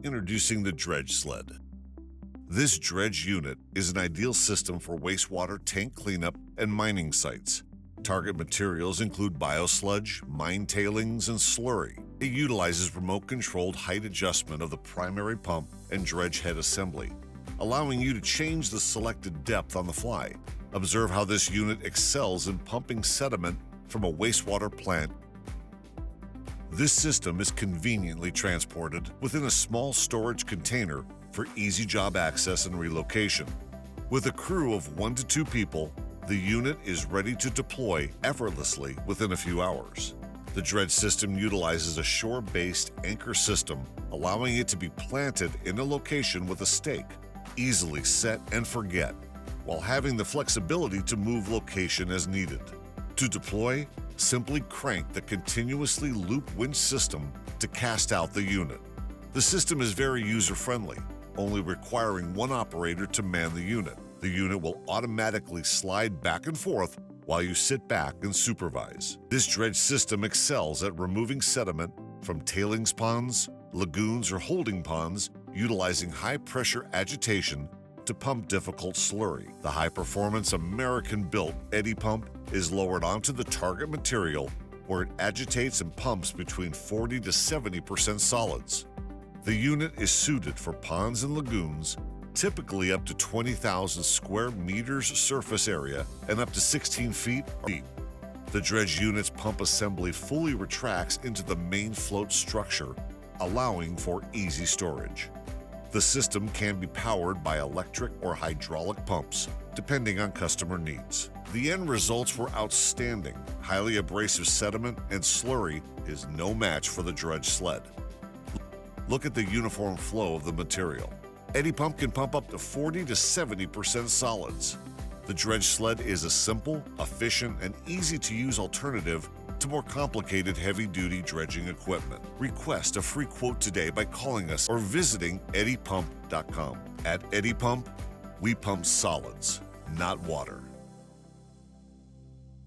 Introducing the Dredge Sled. This dredge unit is an ideal system for wastewater tank cleanup and mining sites. Target materials include biosludge, mine tailings, and slurry. It utilizes remote-controlled height adjustment of the primary pump and dredge head assembly, allowing you to change the selected depth on the fly. Observe how this unit excels in pumping sediment from a wastewater plant. This system is conveniently transported within a small storage container for easy job access and relocation. With a crew of 1 to 2 people, the unit is ready to deploy effortlessly within a few hours. The dredge system utilizes a shore-based anchor system, allowing it to be planted in a location with a stake, easily set and forget, while having the flexibility to move location as needed. To deploy, simply crank the continuously loop winch system to cast out the unit. The system is very user-friendly, only requiring one operator to man the unit. The unit will automatically slide back and forth while you sit back and supervise. This dredge system excels at removing sediment from tailings ponds, lagoons, or holding ponds, utilizing high-pressure agitation to pump difficult slurry. The high-performance American-built EDDY Pump is lowered onto the target material where it agitates and pumps between 40 to 70% solids. The unit is suited for ponds and lagoons, typically up to 20,000 square meters surface area and up to 16 feet deep. The dredge unit's pump assembly fully retracts into the main float structure, allowing for easy storage. The system can be powered by electric or hydraulic pumps, depending on customer needs. The end results were outstanding. Highly abrasive sediment and slurry is no match for the dredge sled. Look at the uniform flow of the material. EDDY Pump can pump up to 40 to 70% solids. The dredge sled is a simple, efficient, and easy-to-use alternative to more complicated heavy-duty dredging equipment. Request a free quote today by calling us or visiting eddypump.com. At EDDY Pump, we pump solids, not water.